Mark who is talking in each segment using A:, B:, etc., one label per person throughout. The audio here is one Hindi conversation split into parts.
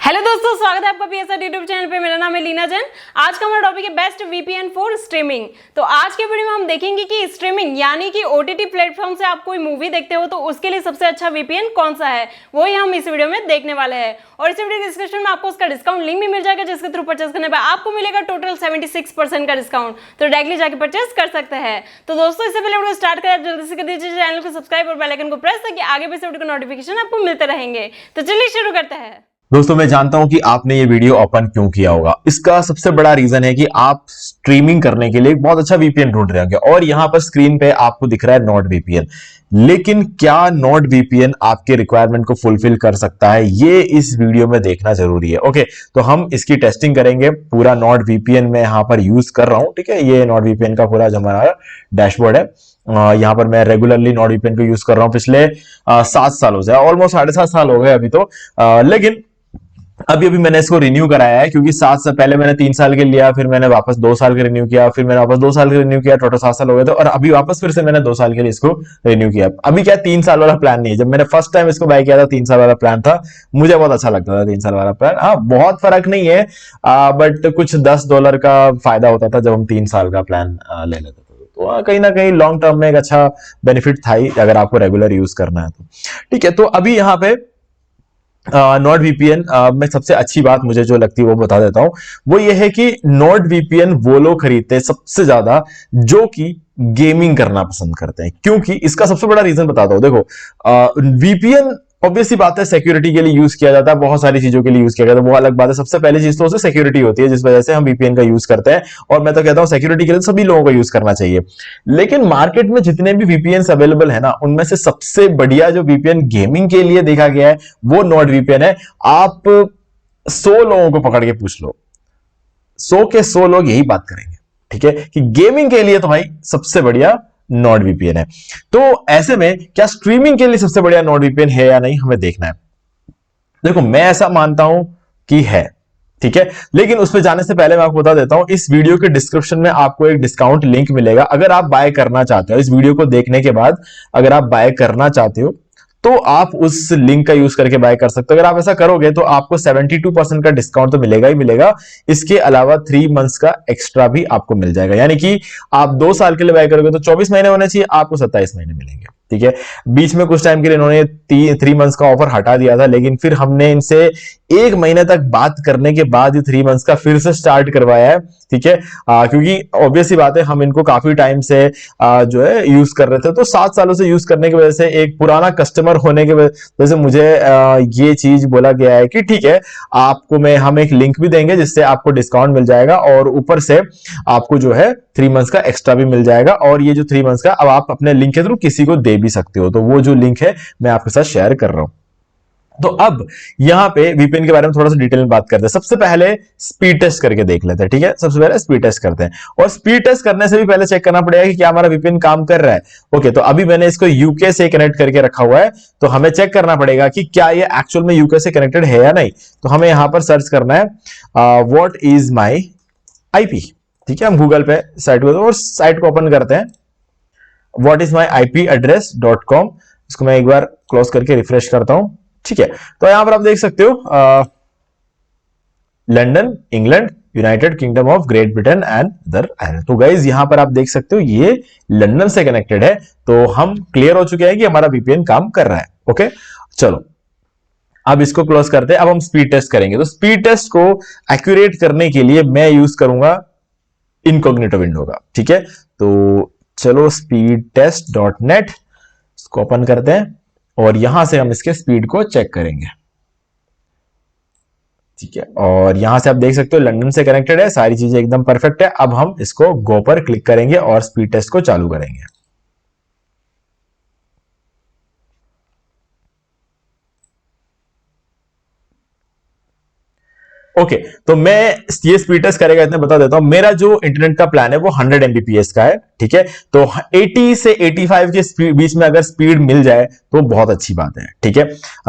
A: हेलो दोस्तों, स्वागत है आपका पीएसआर यूट्यूब चैनल पे। मेरा नाम है लीना जैन। आज का हमारा टॉपिक है बेस्ट वीपीएन फॉर स्ट्रीमिंग। तो आज के वीडियो में हम देखेंगे कि स्ट्रीमिंग यानी कि ओटीटी प्लेटफॉर्म से आप कोई मूवी देखते हो तो उसके लिए सबसे अच्छा वीपीएन कौन सा है, वही हम इस वीडियो में देखने वाले हैं। और इस वीडियो के डिस्क्रिप्शन में आपको उसका डिस्काउंट लिंक भी मिल जाएगा, जिसके थ्रू परचेस करने पर आपको मिलेगा टोटल 76% का डिस्काउंट। तो डायरेक्टली जाकर परचेस कर सकते हैं। तो दोस्तों, इससे पहले वीडियो स्टार्ट करें, जल्दी से कर दीजिए चैनल को सब्सक्राइब और बेल आइकन को प्रेस, ताकि आगे भी इस वीडियो का नोटिफिकेशन आपको मिलते रहेंगे। तो चलिए शुरू करते हैं।
B: दोस्तों, मैं जानता हूं कि आपने ये वीडियो ओपन क्यों किया होगा। इसका सबसे बड़ा रीजन है कि आप स्ट्रीमिंग करने के लिए एक बहुत अच्छा वीपीएन ढूंढ रहे होंगे और यहां पर स्क्रीन पे आपको दिख रहा है नॉट वीपीएन। लेकिन क्या नॉट वीपीएन आपके रिक्वायरमेंट को फुलफिल कर सकता है, ये इस वीडियो में देखना जरूरी है। ओके, तो हम इसकी टेस्टिंग करेंगे। पूरा नॉट वीपीएन मैं यहां पर यूज कर रहा हूं। ठीक है, ये नॉट वीपीएन का पूरा जो हमारा डैशबोर्ड है, यहां पर मैं रेगुलरली नॉट वीपीएन को यूज कर रहा हूं पिछले 7 सालों से। ऑलमोस्ट 7.5 साल हो गए अभी तो। लेकिन अभी मैंने इसको रिन्यू कराया है, क्योंकि 7 साल पहले मैंने 3 साल के लिया, फिर मैंने वापस 2 साल के रिन्यू किया, फिर मैंने वापस 2 साल के रिन्यू किया, टोटल 7 साल हो गए थे। और अभी वापस फिर से मैंने 2 साल के लिए इसको रिन्यू किया। अभी क्या 3 साल वाला प्लान नहीं है। जब मैंने फर्स्ट टाइम इसको बाय किया था 3 साल वाला प्लान था, मुझे बहुत अच्छा लगता था 3 साल वाला प्लान। हाँ, बहुत फर्क नहीं है, बट कुछ $10 का फायदा होता था जब हम 3 साल का प्लान ले लेते थे। तो कहीं ना कहीं लॉन्ग टर्म में एक अच्छा बेनिफिट था ही, अगर आपको रेगुलर यूज करना है तो। ठीक है, तो अभी यहाँ पे नॉट वीपीएन में सबसे अच्छी बात मुझे जो लगती है वो बता देता हूं। वो ये है कि नॉट वीपीएन वो लोग खरीदते हैं सबसे ज्यादा जो कि गेमिंग करना पसंद करते हैं। क्योंकि इसका सबसे बड़ा रीजन बताता हूं। देखो, वीपीएन ऑब्वियसली बात है सिक्योरिटी के लिए यूज किया जाता है, बहुत सारी चीजों के लिए यूज किया जाता है, वो अलग बात है। सबसे पहली चीज तो उससे सिक्योरिटी होती है, जिस वजह से हम वीपीएन का यूज करते हैं। और मैं तो कहता हूं सिक्योरिटी के लिए सभी लोगों को यूज करना चाहिए। लेकिन मार्केट में जितने भी वीपीएन अवेलेबल है ना, उनमें से सबसे बढ़िया जो वीपीएन गेमिंग के लिए देखा गया है वो नॉट वीपीएन है। आप 100 लोगों को पकड़ के पूछ लो, 100 के 100 लोग यही बात करेंगे, ठीक है, कि गेमिंग के लिए तो भाई सबसे बढ़िया नॉट वीपीएन है। तो ऐसे में क्या स्ट्रीमिंग के लिए सबसे बढ़िया नॉट वीपीएन है या नहीं, हमें देखना है। देखो, मैं ऐसा मानता हूं कि है, ठीक है। लेकिन उस पर जाने से पहले मैं आपको बता देता हूं, इस वीडियो के डिस्क्रिप्शन में आपको एक डिस्काउंट लिंक मिलेगा। अगर आप बाय करना चाहते हो, इस वीडियो को देखने के बाद अगर आप बाय करना चाहते हो तो आप उस लिंक का यूज करके बाय कर सकते हो। अगर आप ऐसा करोगे तो आपको 72% का डिस्काउंट तो मिलेगा ही मिलेगा। इसके अलावा 3 मंथ्स का एक्स्ट्रा भी आपको मिल जाएगा। यानी कि आप 2 साल के लिए बाय करोगे तो 24 महीने होने चाहिए, आपको 27 महीने मिलेंगे। ठीक है, बीच में कुछ टाइम के लिए इन्होंने 3 मंथ्स का ऑफर हटा दिया था, लेकिन फिर हमने इनसे 1 महीने तक बात करने के बाद 3 मंथ्स का फिर से स्टार्ट करवाया है। ठीक है, क्योंकि ऑब्वियसली बात है, हम इनको काफी टाइम से जो है यूज कर रहे थे। तो 7 सालों से यूज करने की वजह से, एक पुराना कस्टमर होने की वजह से मुझे ये चीज बोला गया है कि ठीक है, आपको हम एक लिंक भी देंगे जिससे आपको डिस्काउंट मिल जाएगा, और ऊपर से आपको जो है 3 मंथ्स का एक्स्ट्रा भी मिल जाएगा। और ये जो 3 मंथ्स का अब आप अपने लिंक के थ्रू किसी को दे भी सकते हो। तो वो जो लिंक है मैं आपके साथ शेयर कर रहा हूं। तो अब यहां पे वीपीएन के बारे में थोड़ा सा डिटेल में बात करते हैं। सबसे पहले स्पीड टेस्ट करके देख लेते हैं। ठीक है, सबसे पहले स्पीड टेस्ट करते हैं। और स्पीड टेस्ट करने से भी पहले चेक करना पड़ेगा कि क्या हमारा वीपीएन काम कर रहा है। ओके, तो अभी मैंने इसको यूके से कनेक्ट करके रखा हुआ है, तो हमें चेक करना पड़ेगा कि क्या ये एक्चुअल में यूके से कनेक्टेड है या नहीं। तो हमें यहां पर सर्च करना है व्हाट इज माई आईपी। ठीक है, हम गूगल पे साइट को, और साइट को ओपन करते हैं, what is my IP address .com। इसको मैं एक बार क्लोज करके रिफ्रेश करता हूं। ठीक है, तो यहां पर आप देख सकते हो London, England, United kingdom of great Britain and other island. तो गाइज यहां पर आप देख सकते हो ये लंदन से कनेक्टेड है। तो हम क्लियर हो चुके हैं कि हमारा वीपीएन काम कर रहा है। ओके, चलो अब इसको क्लोज करते हैं। अब हम स्पीड टेस्ट करेंगे। तो स्पीड टेस्ट को एक्यूरेट करने के लिए मैं यूज करूंगा इनकॉग्निटो विंडो का। ठीक है, तो चलो speedtest.net इसको ओपन करते हैं, और यहां से हम इसके स्पीड को चेक करेंगे। ठीक है, और यहां से आप देख सकते हो लंदन से कनेक्टेड है, सारी चीजें एकदम परफेक्ट है। अब हम इसको गो पर क्लिक करेंगे और स्पीड टेस्ट को चालू करेंगे। ओके, तो मैं ये स्पीड टेस्ट करेगा इतना बता देता हूं। मेरा जो इंटरनेट का प्लान है वो 100 Mbps का है। ठीक है, तो 80 से 85 के बीच में अगर स्पीड मिल जाए तो बहुत अच्छी बात है। ठीक है,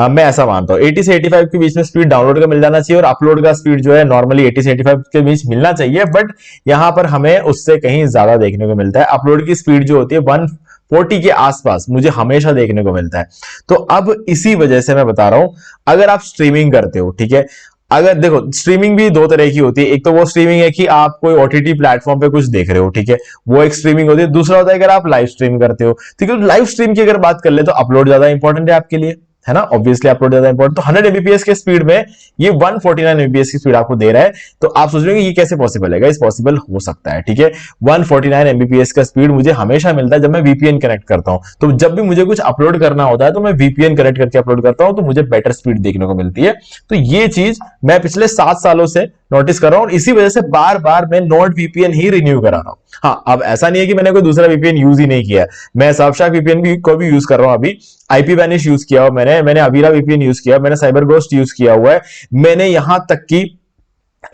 B: मैं ऐसा मानता हूं 80 से 85 के बीच में स्पीड डाउनलोड का मिल जाना चाहिए, और अपलोड का स्पीड जो है नॉर्मली 80 से 85 के बीच मिलना चाहिए। बट यहां पर हमें उससे कहीं ज्यादा देखने को मिलता है। अपलोड की स्पीड जो होती है 140 के आसपास मुझे हमेशा देखने को मिलता है। तो अब इसी वजह से मैं बता रहा हूं, अगर आप स्ट्रीमिंग करते हो, ठीक है, अगर देखो स्ट्रीमिंग भी दो तरह की होती है, एक तो वो स्ट्रीमिंग है कि आप कोई ओटीटी प्लेटफॉर्म पे कुछ देख रहे हो, ठीक है, वो एक स्ट्रीमिंग होती है। दूसरा होता है अगर आप लाइव स्ट्रीम करते हो, ठीक है। लाइव स्ट्रीम की अगर बात कर ले तो अपलोड ज्यादा इंपॉर्टेंट है आपके लिए, है ना, ऑब्वियसली अपलोड ज्यादा इंपॉर्टेंट। तो 100 एमबीपीएस के स्पीड में ये 149 एमबीपीएस की स्पीड आपको दे रहा है। तो आप सोच रहे हो कि ये कैसे पॉसिबल है गाइस, पॉसिबल हो सकता है, ठीक है। 149 एमबीपीएस का स्पीड मुझे हमेशा मिलता है जब मैं वीपीएन कनेक्ट करता हूं। तो जब भी मुझे कुछ अपलोड करना होता है तो मैं वीपीएन कनेक्ट करके अपलोड करता हूं, तो मुझे बेटर स्पीड देखने को मिलती है। तो ये चीज मैं पिछले 7 सालों से नोटिस कर रहा हूं और इसी वजह से बार बार मैं नॉट वीपीएन ही रिन्यू करा रहा हूं। हाँ, अब ऐसा नहीं है कि मैंने कोई दूसरा वीपीएन यूज ही नहीं किया, मैं सर्फशार्क वीपीएन को भी यूज कर रहा हूं। अभी आईपी वैनिश यूज किया हुआ मैंने अवीरा वीपीएन यूज किया, मैंने साइबर गोस्ट यूज किया हुआ है, मैंने यहां तक कि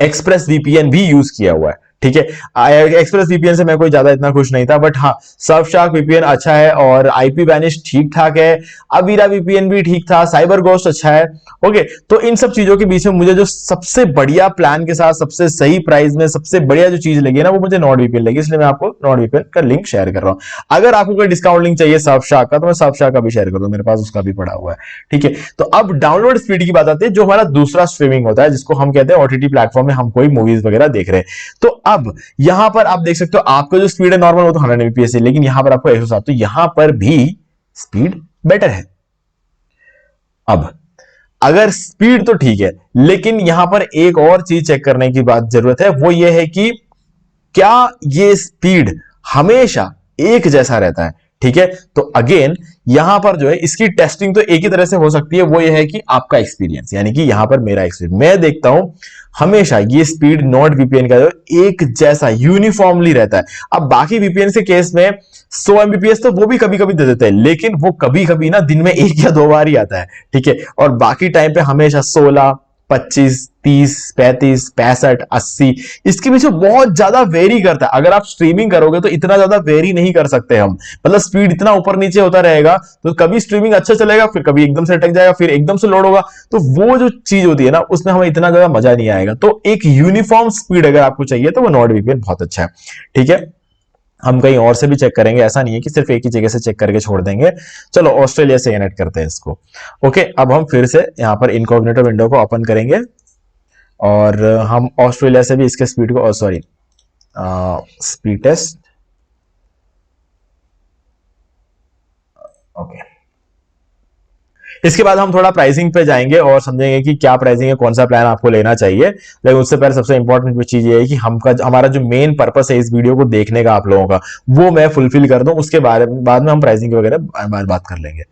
B: एक्सप्रेस वीपीएन भी यूज किया हुआ है, ठीक है। एक्सप्रेस वीपीएन से मैं कोई ज्यादा इतना खुश नहीं था, बट हाँ सर्फशार्क वीपीएन अच्छा है और आईपी वैनिश ठीक ठाक है, अवीरा वीपीएन भी ठीक था, साइबर गोस्ट अच्छा है। ओके, तो इन सब चीजों के बीच में मुझे जो सबसे बढ़िया प्लान के साथ सबसे सही प्राइस में सबसे बढ़िया जो चीज लगी है ना, वो मुझे नॉट वीपीएन लगी, इसलिए मैं आपको नॉट वीपीएन का लिंक शेयर कर रहा हूं। अगर आपको कोई डिस्काउंट लिंक चाहिए सर्फशार्क का तो मैं सर्फशार्क का भी शेयर कर दूं, मेरे पास उसका भी पड़ा हुआ है, ठीक है। तो अब डाउनलोड स्पीड की बात आती है, जो हमारा दूसरा स्ट्रीमिंग होता है जिसको हम कहते हैं ओटीटी प्लेटफॉर्म में हम कोई मूवीज वगैरह देख रहे हैं। तो अब यहां पर आप देख सकते हो आपका जो स्पीड है नॉर्मल वो तो 100 एमबीपीएस है, लेकिन यहां पर आपको 107, तो यहां पर भी स्पीड बेटर है। अब अगर स्पीड तो ठीक है, लेकिन यहां पर एक और चीज चेक करने की बात जरूरत है, वो ये है कि क्या ये स्पीड हमेशा एक जैसा रहता है, ठीक है। तो अगेन यहां पर जो है इसकी टेस्टिंग तो एक ही तरह से हो सकती है, वो ये है कि आपका एक्सपीरियंस, यानी कि यहां पर मेरा एक्सपीरियंस, मैं देखता हूं हमेशा ये स्पीड नॉट वीपीएन का जो एक जैसा यूनिफॉर्मली रहता है। अब बाकी वीपीएन के केस में 100 एमबीपीएस तो वो भी कभी कभी दे देते हैं, लेकिन वो कभी कभी ना दिन में 1 या 2 बार ही आता है, ठीक है। और बाकी टाइम पे हमेशा 16, 25, 30, 35, 65, 80, इसके पीछे बहुत ज्यादा वेरी करता है। अगर आप स्ट्रीमिंग करोगे तो इतना ज्यादा वेरी नहीं कर सकते हम, मतलब स्पीड इतना ऊपर नीचे होता रहेगा, तो कभी स्ट्रीमिंग अच्छा चलेगा, फिर कभी एकदम से अटक जाएगा, फिर एकदम से लोड होगा। तो वो जो चीज होती है ना, उसमें हमें इतना ज्यादा मजा नहीं आएगा। तो एक यूनिफॉर्म स्पीड अगर आपको चाहिए तो वो नॉट वीपीएन बहुत अच्छा है, ठीक है। हम कहीं और से भी चेक करेंगे, ऐसा नहीं है कि सिर्फ एक ही जगह से चेक करके छोड़ देंगे। चलो ऑस्ट्रेलिया से कनेक्ट करते हैं इसको। ओके, अब हम फिर से यहां पर इनकॉग्निटो विंडो को ओपन करेंगे और हम ऑस्ट्रेलिया से भी इसके स्पीड को, सॉरी स्पीड टेस्ट, ओके। इसके बाद हम थोड़ा प्राइसिंग पे जाएंगे और समझेंगे कि क्या प्राइसिंग है, कौन सा प्लान आपको लेना चाहिए। लेकिन उससे पहले सबसे इंपॉर्टेंट चीज ये है कि हमारा जो मेन पर्पस है इस वीडियो को देखने का आप लोगों का, वो मैं फुलफिल कर दूं, उसके बाद में हम प्राइसिंग वगैरह बात कर लेंगे।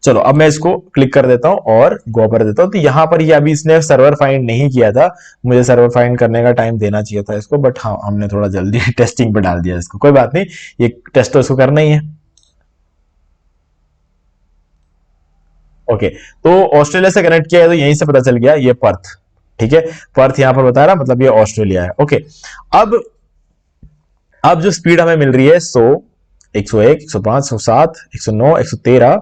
B: चलो अब मैं इसको क्लिक कर देता हूं और गो पर देता हूं। तो यहां पर ये अभी इसने सर्वर फाइंड नहीं किया था, मुझे सर्वर फाइंड करने का टाइम देना चाहिए था इसको, बट हाँ हमने थोड़ा जल्दी टेस्टिंग पे डाल दिया इसको, कोई बात नहीं, ये टेस्ट तो इसको करना ही है। ओके, तो ऑस्ट्रेलिया से कनेक्ट किया है तो यहीं से पता चल गया ये पर्थ, ठीक है, पर्थ यहां पर बता रहा, मतलब ये ऑस्ट्रेलिया है। ओके, अब जो स्पीड हमें मिल रही है 100, 101, 105, 107, 109, 113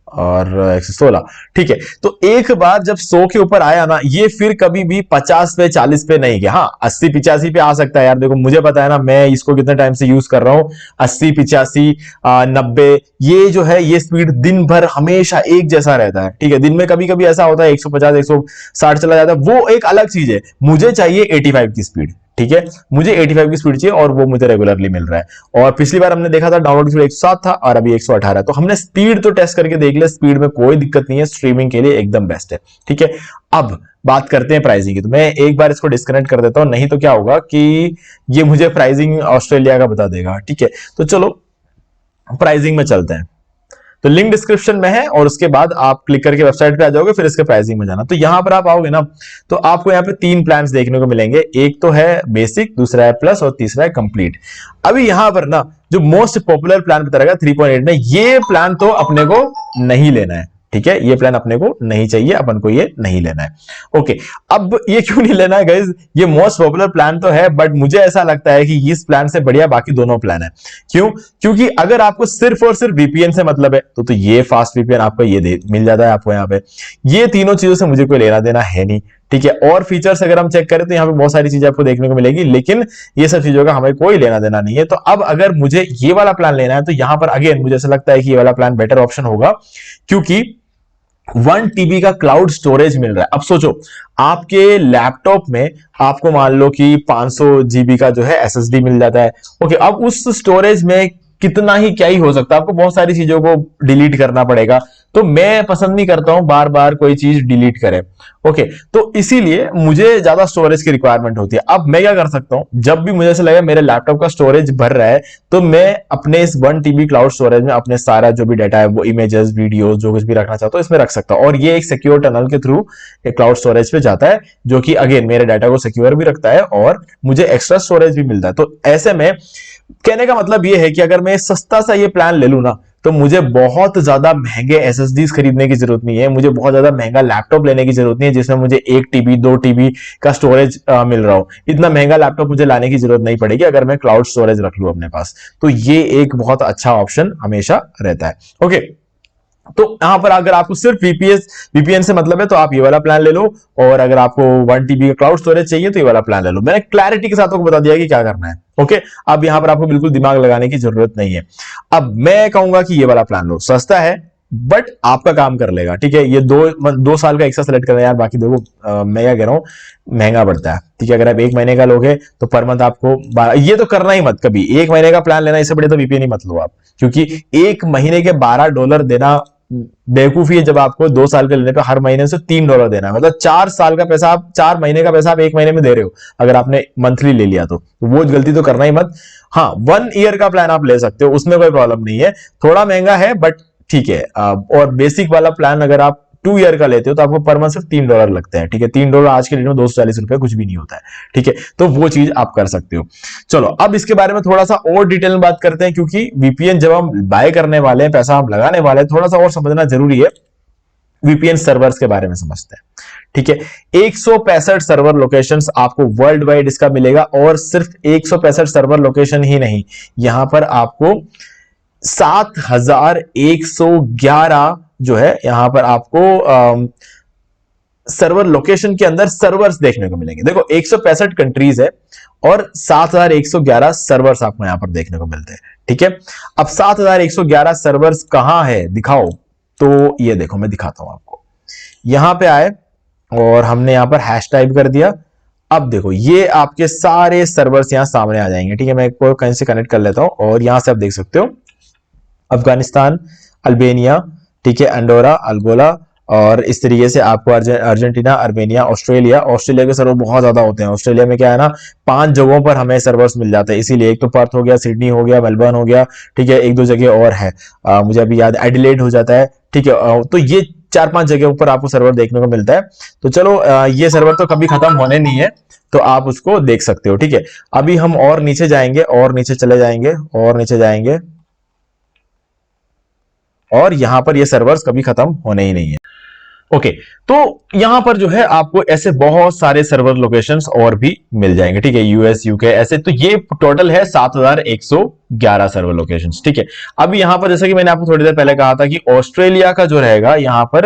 B: और 116, ठीक है। तो एक बार जब 100 के ऊपर आया ना, ये फिर कभी भी 50 पे 40 पे नहीं गया। हाँ 80 85 पे आ सकता है यार, देखो मुझे पता है ना, मैं इसको कितने टाइम से यूज कर रहा हूं। 80 85 90 ये जो है ये स्पीड दिन भर हमेशा एक जैसा रहता है, ठीक है। दिन में कभी कभी ऐसा होता है 150 160 चला जाता है, वो एक अलग चीज है। मुझे चाहिए 85 की स्पीड, ठीक है, मुझे 85 की स्पीड चाहिए और वो मुझे रेगुलरली मिल रहा है। और पिछली बार हमने देखा था डाउनलोड की स्पीड 107 था और अभी 118 है। तो हमने स्पीड तो टेस्ट करके देख लिया, स्पीड में कोई दिक्कत नहीं है, स्ट्रीमिंग के लिए एकदम बेस्ट है, ठीक है। अब बात करते हैं प्राइसिंग की। तो मैं एक बार इसको डिस्कनेक्ट कर देता हूं, नहीं तो क्या होगा कि ये मुझे प्राइसिंग ऑस्ट्रेलिया का बता देगा, ठीक है। तो चलो प्राइसिंग में चलते हैं। तो लिंक डिस्क्रिप्शन में है और उसके बाद आप क्लिक करके वेबसाइट पे आ जाओगे, फिर इसके प्राइसिंग में जाना। तो यहां पर आप आओगे ना, तो आपको यहां पे 3 प्लान्स देखने को मिलेंगे, एक तो है बेसिक, दूसरा है प्लस और तीसरा है कंप्लीट। अभी यहां पर ना जो मोस्ट पॉपुलर प्लान बता रहेगा 3.8 में, ये प्लान तो अपने को नहीं लेना है, ठीक है, ये प्लान अपने को नहीं चाहिए, अपन को ये नहीं लेना है। ओके, अब ये क्यों नहीं लेना है गाइस, ये मोस्ट पॉपुलर प्लान तो है, बट मुझे ऐसा लगता है कि इस प्लान से बढ़िया बाकी दोनों प्लान है। क्यों? क्योंकि अगर आपको सिर्फ और सिर्फ वीपीएन से मतलब है तो ये फास्ट वीपीएन आपको ये मिल जाता है आपको यहाँ पे। ये तीनों चीजों से मुझे कोई लेना देना है नहीं, ठीक है। और फीचर्स अगर हम चेक करें तो यहाँ पे बहुत सारी चीजें आपको देखने को मिलेगी, लेकिन ये सब चीजों का हमें कोई लेना देना नहीं है। तो अब अगर मुझे ये वाला प्लान लेना है तो यहां पर अगेन मुझे ऐसा लगता है कि ये वाला प्लान बेटर ऑप्शन होगा, क्योंकि 1 TB का क्लाउड स्टोरेज मिल रहा है। अब सोचो आपके लैपटॉप में आपको मान लो कि 500 GB का जो है SSD मिल जाता है। ओके, अब उस स्टोरेज में कितना ही क्या ही हो सकता है, आपको बहुत सारी चीजों को डिलीट करना पड़ेगा। तो मैं पसंद नहीं करता हूं बार बार कोई चीज डिलीट करे। ओके, तो इसीलिए मुझे ज्यादा स्टोरेज की रिक्वायरमेंट होती है। अब मैं क्या कर सकता हूं, जब भी मुझे ऐसा लगे मेरे लैपटॉप का स्टोरेज भर रहा है, तो मैं अपने इस 1 TB क्लाउड स्टोरेज में अपने सारा जो भी डाटा है, वो इमेजेस, वीडियोस, जो कुछ भी रखना चाहता हूं इसमें रख सकता हूं। और ये एक सिक्योर टनल के थ्रू एक क्लाउड स्टोरेज पे जाता है, जो कि अगेन मेरे डाटा को सिक्योर भी रखता है और मुझे एक्स्ट्रा स्टोरेज भी मिलता है। तो ऐसे में कहने का मतलब ये है कि अगर मैं सस्ता सा ये प्लान ले लूं ना, तो मुझे बहुत ज्यादा महंगे एसएसडीज खरीदने की जरूरत नहीं है, मुझे बहुत ज्यादा महंगा लैपटॉप लेने की जरूरत नहीं है जिसमें मुझे 1 TB 2 TB का स्टोरेज मिल रहा हो। इतना महंगा लैपटॉप मुझे लाने की जरूरत नहीं पड़ेगी अगर मैं क्लाउड स्टोरेज रख लूं अपने पास। तो ये एक बहुत अच्छा ऑप्शन हमेशा रहता है। ओके, तो यहां पर अगर आपको सिर्फ वीपीएन से मतलब है तो आप ये वाला प्लान ले लो, और अगर आपको 1 TB का क्लाउड स्टोरेज चाहिए तो ये वाला प्लान ले लो। मैंने क्लैरिटी के साथ आपको बता दिया कि क्या करना है। ओके, अब यहां पर आपको बिल्कुल दिमाग लगाने की जरूरत नहीं है। अब मैं कहूंगा कि ये वाला प्लान लो, सस्ता है बट आपका काम कर लेगा। ठीक है, ये 2 साल का एक साथ सेलेक्ट करना है यार, बाकी देखो मैं क्या कह रहा हूं, महंगा पड़ता है। ठीक है, अगर आप 1 महीने का लोगे तो पर मंथ आपको ये तो करना ही मत कभी, 1 महीने का प्लान लेना, इससे बड़े तो वीपीएन ही मत लो आप, क्योंकि 1 महीने के $12 देना बेवकूफी है। जब आपको 2 साल के लेने पे हर महीने से $3 देना है, मतलब 4 साल का पैसा आप 4 महीने का पैसा आप 1 महीने में दे रहे हो अगर आपने मंथली ले लिया तो वो गलती तो करना ही मत। हाँ, 1 ईयर का प्लान आप ले सकते हो, उसमें कोई प्रॉब्लम नहीं है, थोड़ा महंगा है बट ठीक है। और बेसिक वाला प्लान अगर आप 2 ईयर का लेते हो तो आपको पर मंथ सिर्फ $3 लगते हैं। ठीक है, $3 आज के डेट में 240 रुपए कुछ भी नहीं होता है। ठीक है, तो वो चीज आप कर सकते हो। चलो अब इसके बारे में थोड़ा सा और डिटेल में बात करते हैं, क्योंकि वीपीएन जब हम बाय करने वाले हैं, पैसा हम लगाने वाले हैं, थोड़ा सा और समझना जरूरी है। वीपीएन सर्वर्स के बारे में समझते हैं। ठीक है, 165 सर्वर लोकेशंस आपको वर्ल्ड वाइड इसका मिलेगा, और सिर्फ 165 सर्वर लोकेशन ही नहीं, यहां पर आपको 7111 जो है यहां पर आपको सर्वर लोकेशन के अंदर सर्वर्स देखने को मिलेंगे। देखो 165 कंट्रीज है और 7111 सर्वर्स आपको यहां पर देखने को मिलते हैं। ठीक है, अब 7111 सर्वर्स कहां है दिखाओ, तो ये देखो मैं दिखाता हूं आपको। यहां पे आए और हमने यहां पर हैश टाइप कर दिया। अब देखो ये आपके सारे सर्वर्स यहां सामने आ जाएंगे। ठीक है, मैं इसको कहीं से कनेक्ट कर लेता हूं और यहां से आप देख सकते हो अफगानिस्तान, अल्बेनिया, ठीक है, अंडोरा, अल्गोला, और इस तरीके से आपको अर्जेंटीना, अर्मेनिया, ऑस्ट्रेलिया के सर्वर बहुत ज्यादा होते हैं। ऑस्ट्रेलिया में क्या है ना, 5 जगहों पर हमें सर्वर्स मिल जाते हैं, इसीलिए एक तो पर्थ हो गया, सिडनी हो गया, मेलबर्न हो गया। ठीक है, 1-2 जगह और है, मुझे अभी याद, एडिलेड हो जाता है। ठीक है, तो ये 4-5 जगहों पर आपको सर्वर देखने को मिलता है। तो चलो ये सर्वर तो कभी खत्म होने नहीं है, तो आप उसको देख सकते हो। ठीक है, अभी हम और नीचे जाएंगे, और नीचे चले जाएंगे, और नीचे जाएंगे, और यहां पर ये सर्वर्स कभी खत्म होने ही नहीं है। ओके, तो यहां पर जो है आपको ऐसे बहुत सारे सर्वर लोकेशंस और भी मिल जाएंगे। ठीक है, यूएस, यूके, ऐसे, तो ये टोटल है 7111 सर्वर लोकेशंस। ठीक है, अब यहां पर जैसा कि मैंने आपको थोड़ी देर पहले कहा था कि ऑस्ट्रेलिया का जो रहेगा यहां पर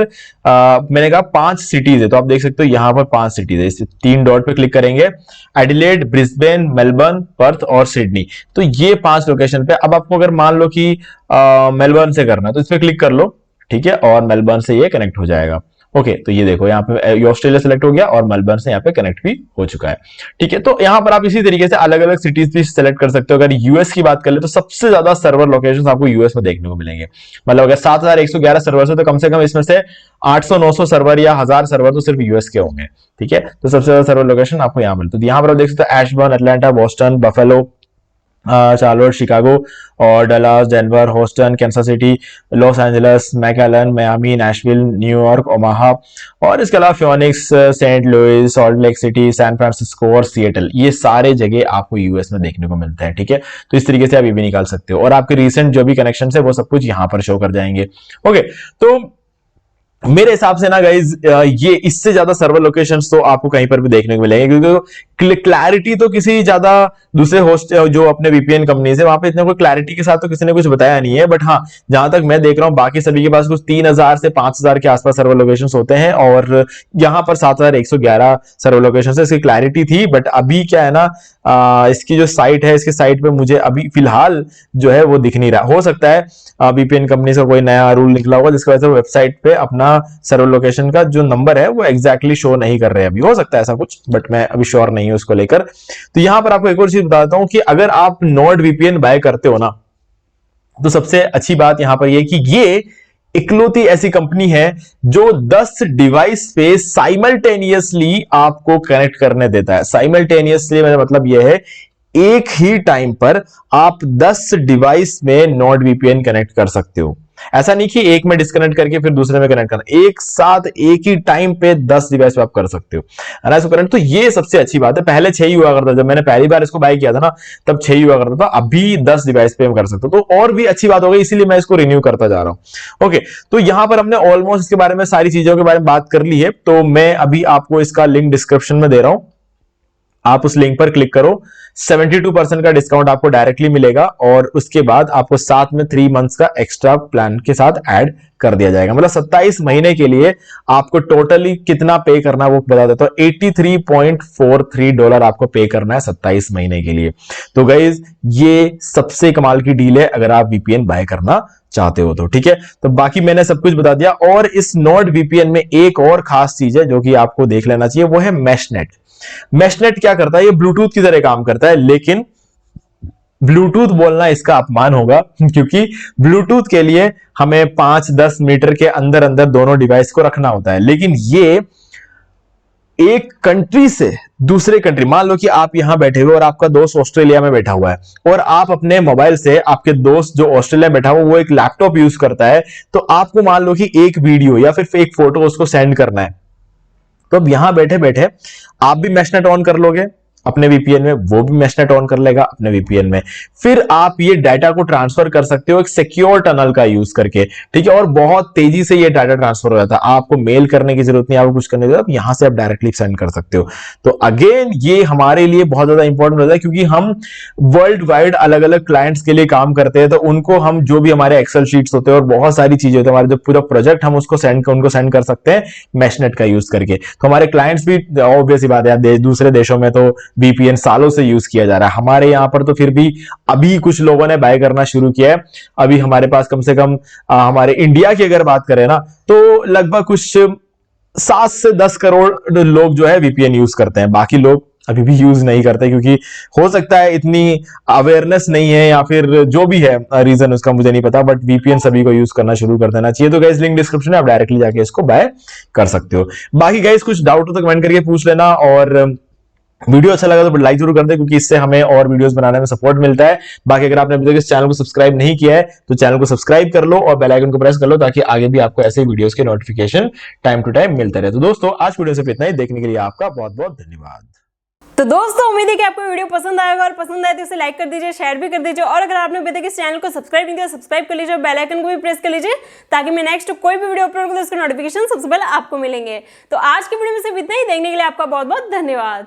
B: मैंने कहा 5 सिटीज है, तो आप देख सकते हो यहां पर 5 सिटीज है। इस 3 डॉट पे क्लिक करेंगे, एडिलेड, ब्रिस्बेन, मेलबर्न, पर्थ और सिडनी, तो ये 5 लोकेशन पे। अब आपको अगर मान लो कि मेलबर्न से करना है तो इस पे क्लिक कर लो। ठीक है, और मेलबर्न से ये कनेक्ट हो जाएगा। ओके, तो ये देखो यहाँ पे ऑस्ट्रेलिया सेलेक्ट हो गया और मेलबर्न से यहाँ पे कनेक्ट भी हो चुका है। ठीक है, तो यहाँ पर आप इसी तरीके से अलग अलग सिटीज भी सेलेक्ट कर सकते हो। अगर यूएस की बात कर ले तो सबसे ज्यादा सर्वर लोकेशंस आपको यूएस में देखने को मिलेंगे। मतलब अगर 7111 सर्वर है तो कम से कम इसमें से 800-900 सर्वर या 1000 सर्वर तो सिर्फ यूएस के होंगे। ठीक है, तो सबसे ज्यादा सर्वर लोकेशन आपको यहाँ मिलते हैं। यहाँ पर आप देख सकते हो Ashburn, Atlanta, Boston, Buffalo, Charlotte, Chicago, और Dallas, Denver, Houston, Kansas City, Los Angeles, McAllen, Miami, Nashville, New York, Omaha, और इसके अलावा Phoenix, Saint Louis, Salt Lake City, San Francisco और सिएटल, ये सारे जगह आपको यूएस में देखने को मिलते हैं। ठीक है, तो इस तरीके से आप ये भी निकाल सकते हो, और आपके रिसेंट जो भी कनेक्शन है वो सब कुछ यहां पर शो कर जाएंगे। ओके, तो मेरे हिसाब से ना गाइज ये इससे ज्यादा सर्वर लोकेशंस तो आपको कहीं पर भी देखने को मिलेंगे, क्योंकि क्लैरिटी तो किसी ज्यादा दूसरे होस्ट जो अपने वीपीएन कंपनी से वहां पे इतने कोई क्लैरिटी के साथ तो किसी ने कुछ बताया नहीं है। बट हाँ, जहां तक मैं देख रहा हूं बाकी सभी के पास कुछ 3000 से 5000 के आसपास सर्वर लोकेशंस होते हैं, और यहाँ पर 7111 सर्वर लोकेशन है। इसकी क्लैरिटी थी, बट अभी क्या है ना, इसकी जो साइट है, इसके साइट पे मुझे अभी फिलहाल जो है वो दिख नहीं रहा। हो सकता है वीपीएन कंपनी से कोई नया रूल निकला होगा जिसकी वजह से वेबसाइट पे अपना यहाँ सर्वर लोकेशन का जो नंबर है वो एग्जैक्टली शो नहीं कर रहे हैं अभी, हो सकता है ऐसा कुछ, बट मैं अभी श्योर नहीं हूं उसको लेकर। तो यहां पर आपको एक और चीज बताता हूं कि अगर आप नॉर्ड वीपीएन बाय करते हो ना, तो सबसे अच्छी बात यहां पर यह कि ये इकलौती ऐसी कंपनी है जो 10 डिवाइस पे साइमल्टेनियसली आपको कनेक्ट करने देता है। साइमल्टेनियसली मेरा मतलब यह है एक ही टाइम पर आप 10 डिवाइस में नॉर्ड वीपीएन कनेक्ट कर सकते हो। ऐसा नहीं कि एक में डिस्कनेक्ट करके फिर दूसरे में कनेक्ट करना, एक साथ एक ही टाइम पे 10 डिवाइस पे आप कर सकते हो, है ना इसको कनेक्ट। तो ये सबसे अच्छी बात है। पहले 6 ही हुआ करता था, जब मैंने पहली बार इसको बाय किया था ना तब 6 ही हुआ करता था, अभी 10 डिवाइस पे हम कर सकते हो, तो और भी अच्छी बात हो गई, इसीलिए मैं इसको रिन्यू करता जा रहा हूं। ओके, तो यहां पर हमने ऑलमोस्ट इसके बारे में सारी चीजों के बारे में बात कर ली है, तो मैं अभी आपको इसका लिंक डिस्क्रिप्शन में दे रहा हूं, आप उस लिंक पर क्लिक करो। 72% का डिस्काउंट आपको डायरेक्टली मिलेगा और उसके बाद आपको साथ में 3 मंथ्स का एक्स्ट्रा प्लान के साथ ऐड कर दिया जाएगा। मतलब 27 महीने के लिए आपको टोटली कितना पे करना है वो बता देता हूं। $83.43 आपको पे करना है 27 महीने के लिए। तो गाइज ये सबसे कमाल की डील है अगर आप वीपीएन बाय करना चाहते हो तो, ठीक है। तो बाकी मैंने सब कुछ बता दिया। और इस नॉर्ड वीपीएन में एक और खास चीज है जो कि आपको देख लेना चाहिए, वो है मैशनेट। मैशनेट क्या करता है, ये ब्लूटूथ की तरह काम करता है, लेकिन ब्लूटूथ बोलना इसका अपमान होगा क्योंकि ब्लूटूथ के लिए हमें 5-10 मीटर के अंदर अंदर दोनों डिवाइस को रखना होता है, लेकिन ये एक कंट्री से दूसरे कंट्री, मान लो कि आप यहां बैठे हुए और आपका दोस्त ऑस्ट्रेलिया में बैठा हुआ है और आप अपने मोबाइल से, आपके दोस्त जो ऑस्ट्रेलिया में बैठा हुआ वो एक लैपटॉप यूज करता है, तो आपको मान लो कि एक वीडियो या फिर एक फोटो उसको सेंड करना है, तो अब यहां बैठे बैठे आप भी मैशनेट ऑन कर लोगे अपने वीपीएन में, वो भी मैशनेट ऑन कर लेगा अपने वीपीएन में, फिर आप ये डाटा को ट्रांसफर कर सकते हो एक सिक्योर टनल का यूज करके, ठीक है। और बहुत तेजी से ये डाटा ट्रांसफर हो जाता है, आपको मेल करने की जरूरत नहीं, आपको कुछ करने की जरूरत, यहां से आप डायरेक्टली सेंड कर सकते हो। तो अगेन ये हमारे लिए बहुत ज्यादा इंपॉर्टेंट होता है क्योंकि हम वर्ल्ड वाइड अलग अलग क्लाइंट्स के लिए काम करते हैं, तो उनको हम जो भी हमारे एक्सेल शीट्स होते हैं और बहुत सारी चीजें होती है, हमारे जो पूरा प्रोजेक्ट हम उसको उनको सेंड कर सकते हैं मैशनेट का यूज करके। तो हमारे क्लाइंट्स भी ऑब्वियस बात है, दूसरे देशों में तो वीपीएन सालों से यूज किया जा रहा है, हमारे यहां पर तो फिर भी अभी कुछ लोगों ने बाय करना शुरू किया है। अभी हमारे पास कम से कम हमारे इंडिया की अगर बात करें ना तो लगभग कुछ 7 से 10 करोड़ लोग जो है वीपीएन यूज करते हैं, बाकी लोग अभी भी यूज नहीं करते क्योंकि हो सकता है इतनी अवेयरनेस नहीं है या फिर जो भी है रीजन उसका मुझे नहीं पता, बट वीपीएन सभी को यूज करना शुरू कर देना चाहिए। तो गाइस लिंक डिस्क्रिप्शन है, आप डायरेक्टली जाके इसको बाय कर सकते हो। बाकी गाइस कुछ डाउट हो तो कमेंट करके पूछ लेना, और वीडियो अच्छा लगा तो लाइक जरूर कर दे क्योंकि इससे हमें और वीडियोस बनाने में सपोर्ट मिलता है। बाकी अगर आपने अभी तक इस चैनल को सब्सक्राइब नहीं किया है तो चैनल को सब्सक्राइब कर लो और बेल आइकन को प्रेस कर लो ताकि आगे भी आपको ऐसे वीडियोस के नोटिफिकेशन टाइम टू टाइम मिलते रहे। तो दोस्तों आज वीडियो से इतना ही, देखने के लिए आपका बहुत बहुत धन्यवाद।
A: तो दोस्तों उम्मीद है कि आपको वीडियो पसंद आएगा, और पसंद आए तो इसे लाइक कर दीजिए, शेयर भी कर दीजिए, और अगर आपने अभी तक इस चैनल को सब्सक्राइब नहीं किया सब्सक्राइब कर लीजिए और बेल आइकन को भी प्रेस कर लीजिए ताकि मैं नेक्स्ट कोई भी वीडियो अपलोड करूं तो उसके नोटिफिकेशन सबसे पहले आपको मिलेंगे। तो आज की वीडियो में सिर्फ इतना ही, देखने के लिए आपका बहुत बहुत धन्यवाद।